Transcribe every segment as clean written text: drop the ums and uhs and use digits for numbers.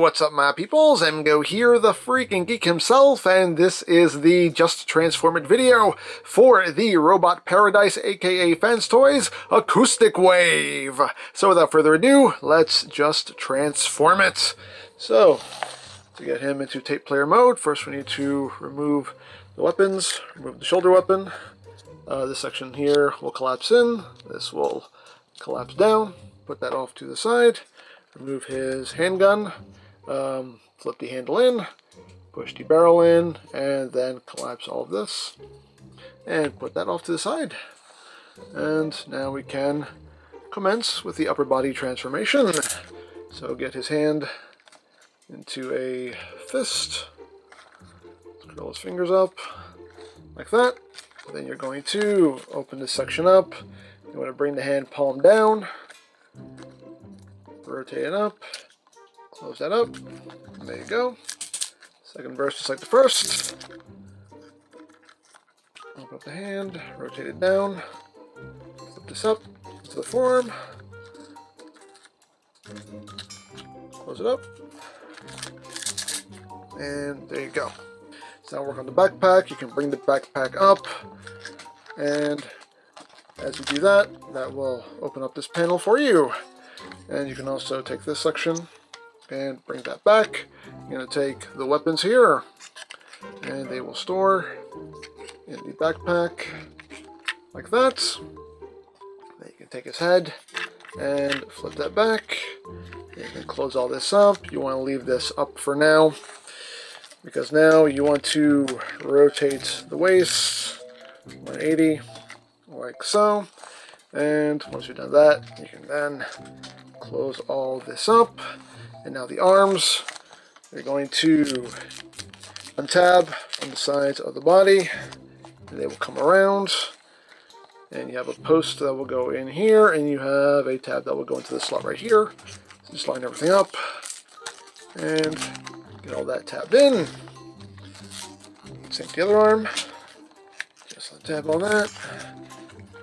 what's up my peoples? MGO here, the freaking geek himself, and this is the Just Transform It video for the Robot Paradise aka Fantoys Acoustic Wave. So without further ado, let's just transform it. So, to get him into tape player mode, first we need to remove the weapons, remove the shoulder weapon. This section here will collapse in, this will collapse down, put that off to the side. Remove his handgun, flip the handle in, push the barrel in, and then collapse all of this. And put that off to the side. And now we can commence with the upper body transformation. So get his hand into a fist, curl his fingers up, like that. Then you're going to open this section up. You want to bring the hand palm down. Rotate it up, close that up, and there you go. Second burst just like the first. Open up the hand, rotate it down, flip this up into the form, close it up, and there you go. So now work on the backpack. You can bring the backpack up, and as you do that, that will open up this panel for you. And you can also take this section and bring that back. You're going to take the weapons here, and they will store in the backpack like that. Then you can take his head and flip that back. You can close all this up. You want to leave this up for now, because now you want to rotate the waist 180 like so. And once you've done that, you can then close all this up. And now the arms, you're going to untab on the sides of the body, and they will come around. And you have a post that will go in here, and you have a tab that will go into the slot right here. So just line everything up and get all that tabbed in. Same with the other arm. Just untab on that,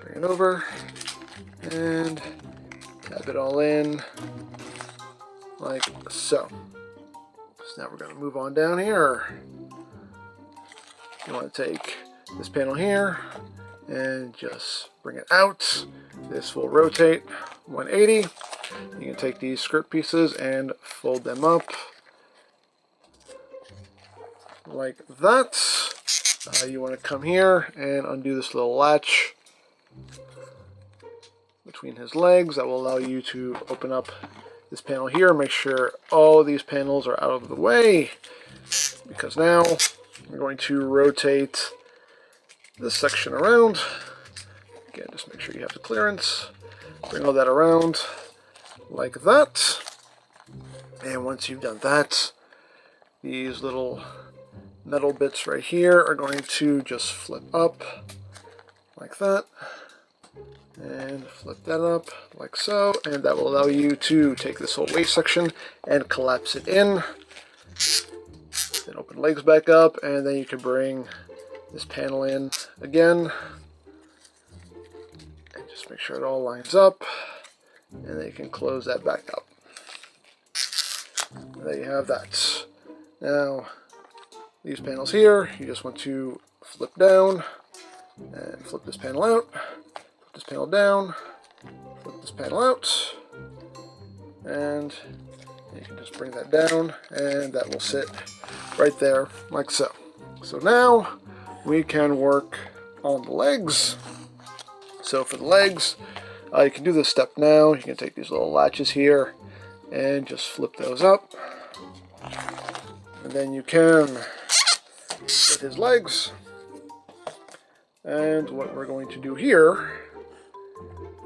bring it over, and tab it all in like so. So now we're going to move on down here. You want to take this panel here and just bring it out. This will rotate 180. You can take these skirt pieces and fold them up like that. You want to come here and undo this little latch between his legs. That will allow you to open up this panel here. Make sure all these panels are out of the way, because now we're going to rotate this section around. Again, just make sure you have the clearance. Bring all that around like that. And once you've done that, these little metal bits right here are going to just flip up like that. And flip that up like so, and that will allow you to take this whole waist section and collapse it in. Then open legs back up, and then you can bring this panel in again. And just make sure it all lines up, and then you can close that back up. And there you have that. Now, these panels here, you just want to flip down and flip this panel out. This panel down, flip this panel out, and you can just bring that down, and that will sit right there like so. So now we can work on the legs. So for the legs, you can do this step now. You can take these little latches here and just flip those up, and then you can get his legs. And what we're going to do here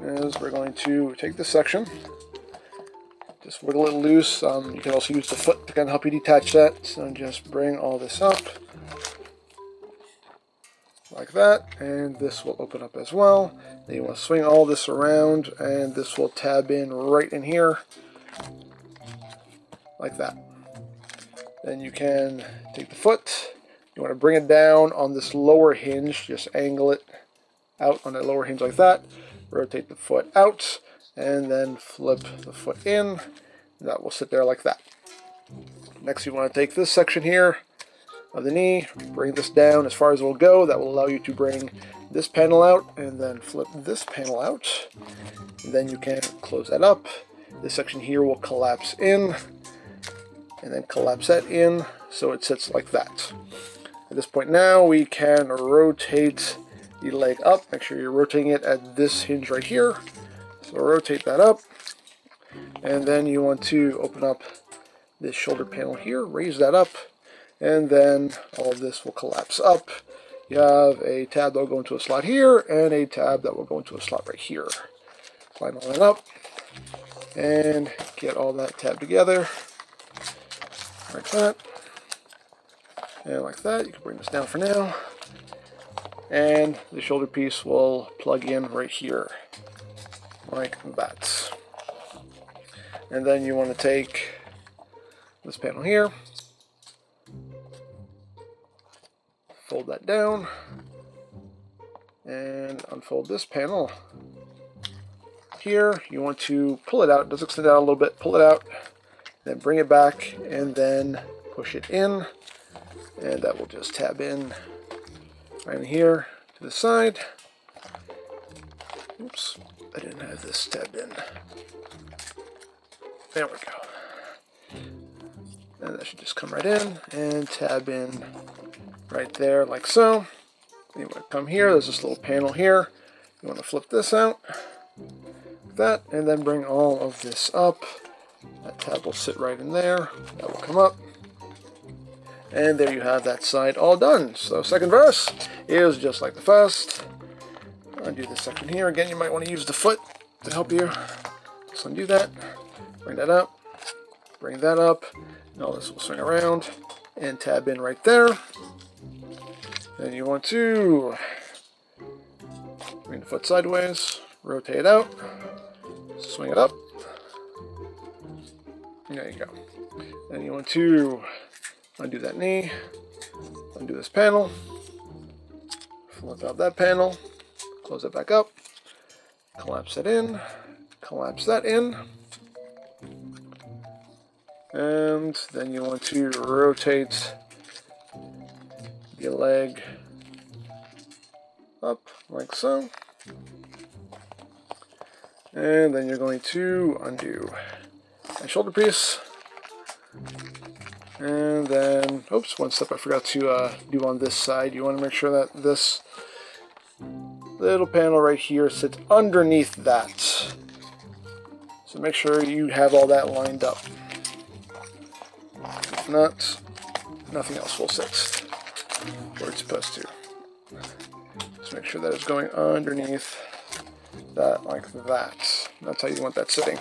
is we're going to take this section, just wiggle it loose. You can also use the foot to kind of help you detach that. So just bring all this up like that, and this will open up as well. Then you want to swing all this around, and this will tab in right in here like that. Then you can take the foot. You want to bring it down on this lower hinge, just angle it out on that lower hinge like that. Rotate the foot out, and then flip the foot in. That will sit there like that. Next, you want to take this section here of the knee, bring this down as far as it will go. That will allow you to bring this panel out and then flip this panel out. And then you can close that up. This section here will collapse in and then collapse that in so it sits like that. At this point now, we can rotate the leg up. Make sure you're rotating it at this hinge right here. So rotate that up. And then you want to open up this shoulder panel here, raise that up, and then all of this will collapse up. You have a tab that will go into a slot here, and a tab that will go into a slot right here. Line all that up, and get all that tab together, like that, and like that. You can bring this down for now, and the shoulder piece will plug in right here, like that. And then you want to take this panel here, fold that down, and unfold this panel here. You want to pull it out. It does extend out a little bit. Pull it out, then bring it back, and then push it in, and that will just tab in right in here to the side. Oops, I didn't have this tabbed in. There we go. And that should just come right in and tab in right there like so. You want to come here, there's this little panel here. You want to flip this out, like that, and then bring all of this up. That tab will sit right in there. That will come up. And there you have that side all done. So second verse is just like the first. Undo this section here. Again, you might want to use the foot to help you. Just undo that. Bring that up, bring that up, and all this will swing around and tab in right there. Then you want to bring the foot sideways, rotate it out, swing it up. There you go. Then you want to undo that knee, undo this panel, flip out that panel, close it back up, collapse it in, collapse that in. And then you want to rotate the leg up like so. And then you're going to undo my shoulder piece. And then, oops, one step I forgot to do on this side. You want to make sure that this little panel right here sits underneath that. So make sure you have all that lined up. If not, nothing else will sit where it's supposed to. Just make sure that it's going underneath that like that. That's how you want that sitting.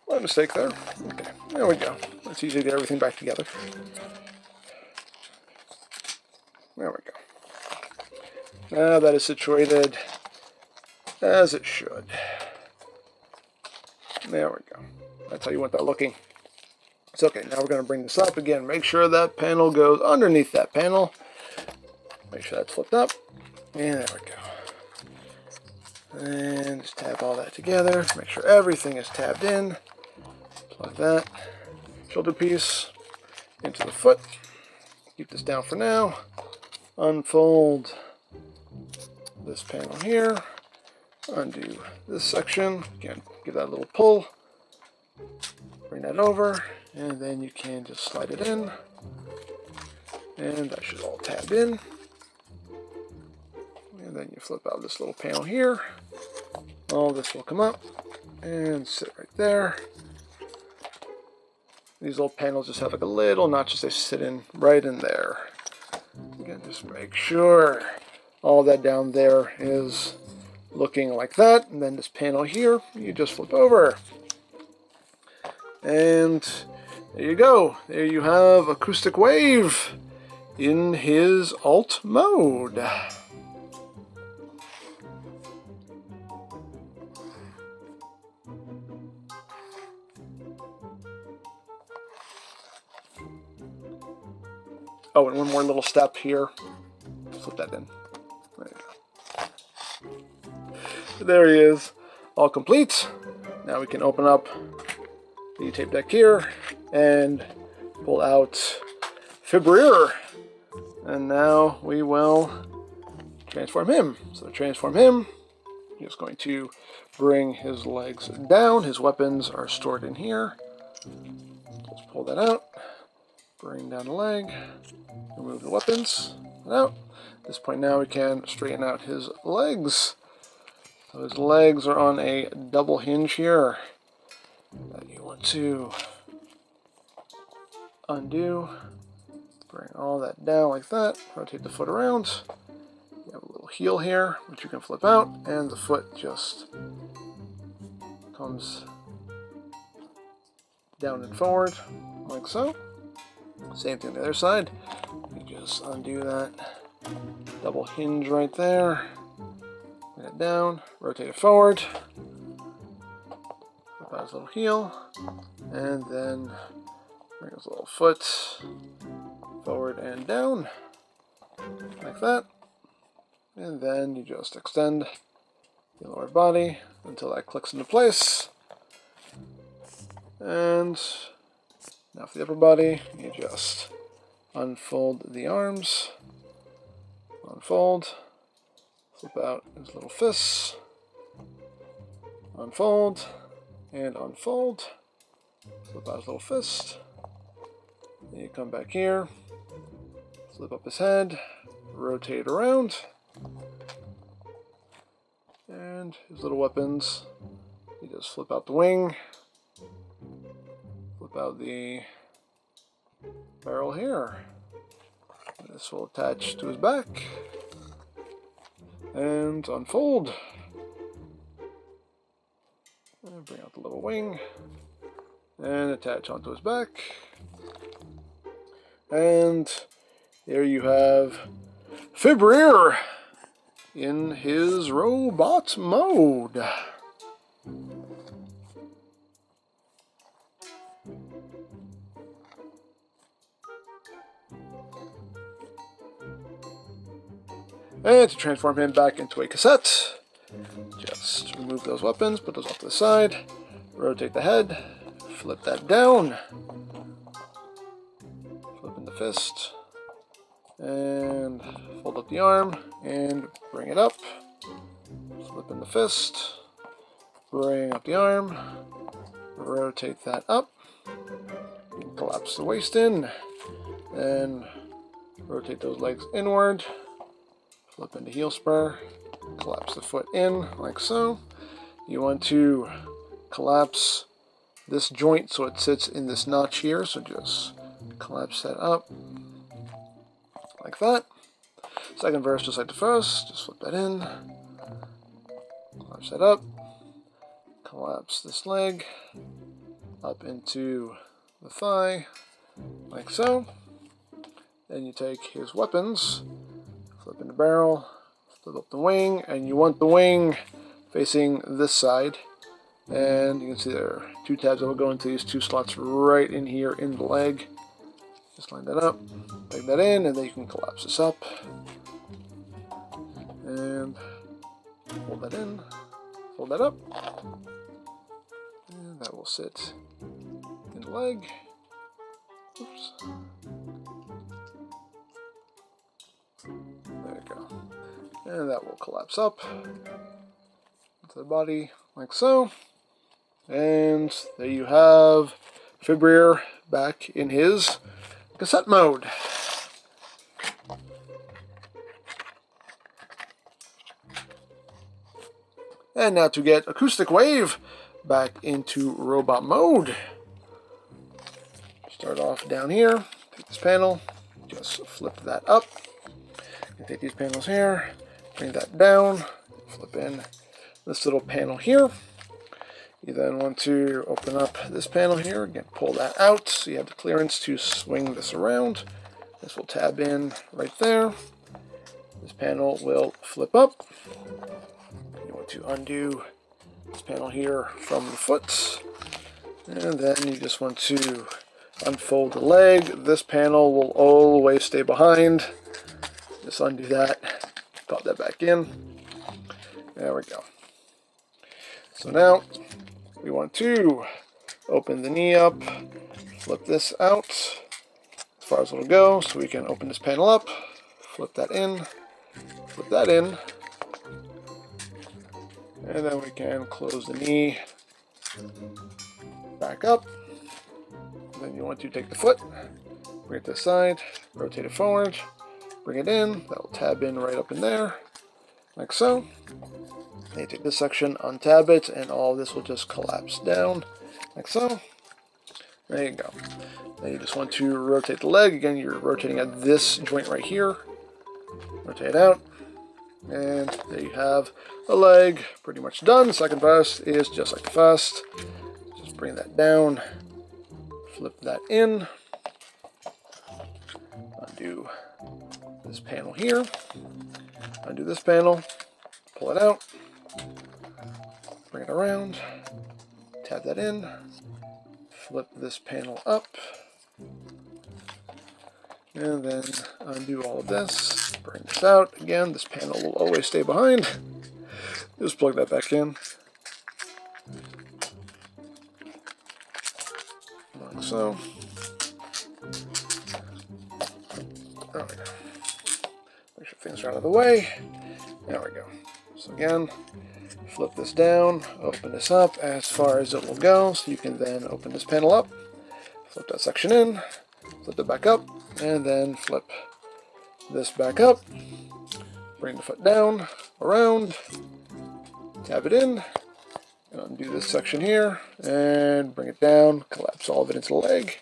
One mistake there. Okay, there we go. It's easy to get everything back together. There we go. Now that is situated as it should. There we go. That's how you want that looking. It's okay. Now we're going to bring this up again. Make sure that panel goes underneath that panel. Make sure that's flipped up. And there we go. And just tab all that together. Make sure everything is tabbed in. Plug that shoulder piece into the foot. Keep this down for now. Unfold this panel here. Undo this section. Again, give that a little pull. Bring that over, and then you can just slide it in, and that should all tab in. And then you flip out this little panel here. All this will come up and sit right there. These little panels just have like a little notch, they sit in right in there. Again, just make sure all that down there is looking like that. And then this panel here, you just flip over. And there you go. There you have Acoustic Wave in his alt mode. Oh, and one more little step here. Flip that in. There you go. There he is, all complete. Now we can open up the tape deck here and pull out FKim. And now we will transform him. So to transform him, you're just going to bring his legs down. His weapons are stored in here. Just pull that out. Bring down the leg. Remove the weapons. Out. At this point now we can straighten out his legs. So his legs are on a double hinge here that you want to undo. Bring all that down like that. Rotate the foot around. You have a little heel here, which you can flip out, and the foot just comes down and forward, like so. Same thing on the other side. You just undo that double hinge right there. Bring it down, rotate it forward. Flip out his little heel, and then bring his little foot forward and down, like that. And then you just extend the lower body until that clicks into place. And now for the upper body, you just unfold the arms, unfold, flip out his little fists, unfold, and unfold, flip out his little fist. Then you come back here, flip up his head, rotate around, and his little weapons, you just flip out the wing, flip out the barrel here. This will attach to his back, and unfold, and bring out the little wing, and attach onto his back. And there you have FKim in his robot mode. And to transform him back into a cassette, just remove those weapons, put those off to the side, rotate the head, flip that down, flip in the fist, and fold up the arm, and bring it up, flip in the fist, bring up the arm, rotate that up, collapse the waist in, then rotate those legs inward, flip into heel spur, collapse the foot in like so. You want to collapse this joint so it sits in this notch here, so just collapse that up like that. Second verse just like the first, just flip that in, collapse that up, collapse this leg up into the thigh like so. Then you take his weapons, flip in the barrel, flip up the wing, and you want the wing facing this side. And you can see there are two tabs that will go into these two slots right in here in the leg. Just line that up, plug that in, and then you can collapse this up. And fold that in, fold that up. And that will sit in the leg. Oops. There you go. And that will collapse up into the body like so. And there you have FKim back in his cassette mode. And now to get Acoustic Wave back into robot mode. Start off down here, take this panel, just flip that up. You take these panels here, bring that down, flip in this little panel here. You then want to open up this panel here, again pull that out so you have the clearance to swing this around. This will tab in right there. This panel will flip up. You want to undo this panel here from the foot. And then you just want to unfold the leg. This panel will always stay behind. Just undo that, pop that back in. There we go. So now we want to open the knee up, flip this out as far as it'll go, so we can open this panel up, flip that in, and then we can close the knee back up. Then you want to take the foot, bring it to the side, rotate it forward, bring it in, that will tab in right up in there, like so. Then you take this section, untab it, and all of this will just collapse down, like so. There you go. Then you just want to rotate the leg. Again, you're rotating at this joint right here. Rotate out, and there you have the leg pretty much done. The second verse is just like the first. Just bring that down, flip that in, undo this panel here, undo this panel, pull it out, bring it around, tab that in, flip this panel up, and then undo all of this, bring this out. Again, this panel will always stay behind. Just plug that back in, like so. There we go. Make sure things are out of the way. There we go. So again, flip this down, open this up as far as it will go, so you can then open this panel up, flip that section in, flip it back up, and then flip this back up, bring the foot down, around, tab it in, and undo this section here, and bring it down, collapse all of it into the leg,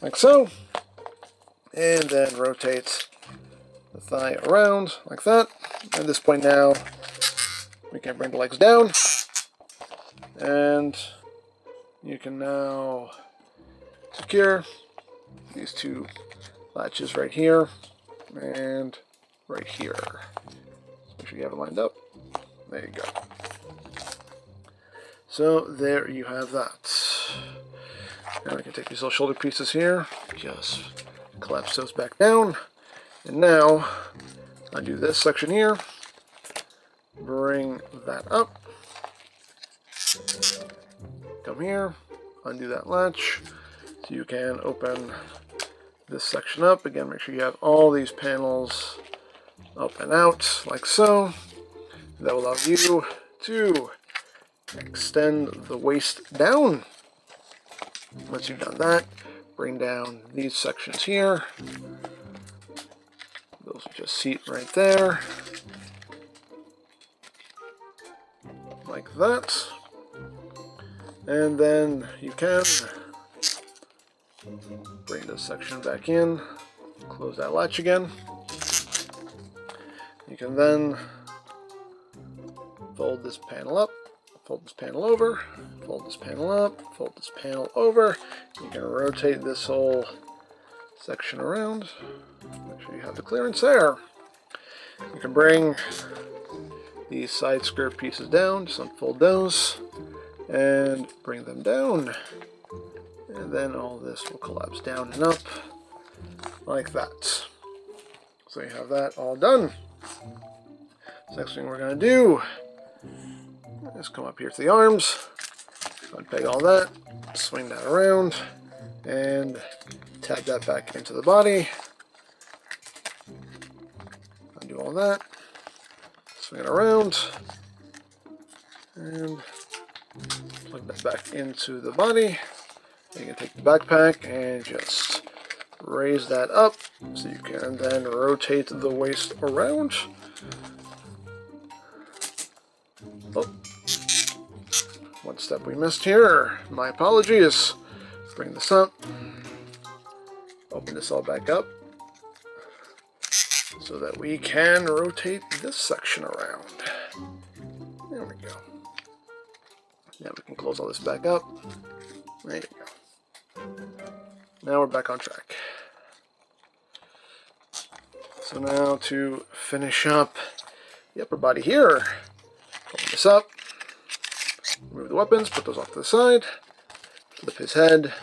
like so, and then rotate the thigh around, like that. At this point now, we can bring the legs down, and you can now secure these two latches right here and right here. Make sure you have it lined up. There you go. So there you have that. Now we can take these little shoulder pieces here, just collapse those back down, and now undo this section here, bring that up, come here, undo that latch, so you can open this section up. Again, make sure you have all these panels up and out, like so. That will allow you to extend the waist down. Once you've done that, bring down these sections here. Those will just seat right there, like that. And then you can bring this section back in, close that latch again. You can then fold this panel up, fold this panel over, fold this panel up, fold this panel over. You can rotate this whole section around. Make sure you have the clearance there. You can bring these side skirt pieces down, just unfold those, and bring them down. And then all this will collapse down and up, like that. So you have that all done. Next thing we're going to do is come up here to the arms, unpeg all that, swing that around, and tab that back into the body. Undo all that, swing it around, and plug that back into the body. You can take the backpack and just raise that up so you can then rotate the waist around. Oh, one step we missed here. My apologies. Bring this up. Open this all back up so that we can rotate this section around. There we go. Now we can close all this back up. There you go. Now we're back on track. So now to finish up the upper body here, open this up, remove the weapons, put those off to the side, flip his head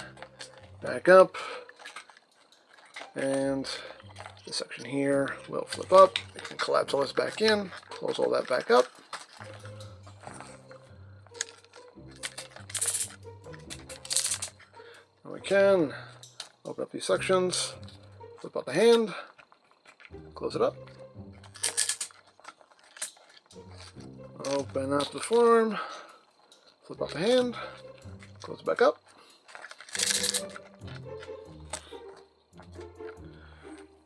back up, and this section here will flip up. You can collapse all this back in, close all that back up. we can. Open up these sections, flip out the hand, close it up. Open up the form, flip out the hand, close it back up.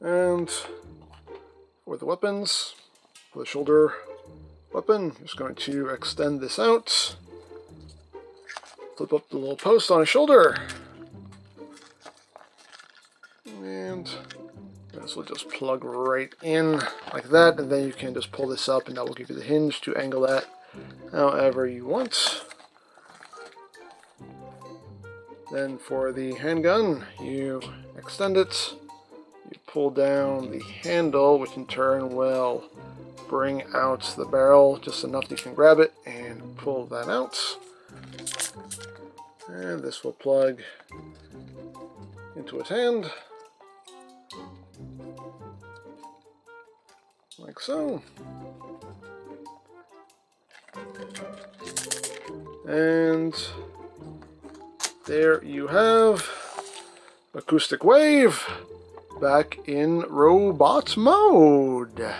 And for the weapons, for the shoulder weapon, I'm just going to extend this out, flip up the little post on his shoulder, and this will just plug right in like that, and then you can just pull this up and that will give you the hinge to angle that however you want. Then for the handgun, you extend it, you pull down the handle, which in turn will bring out the barrel just enough that you can grab it and pull that out. And this will plug into its hand, like so. And there you have Acoustic Wave back in robot mode.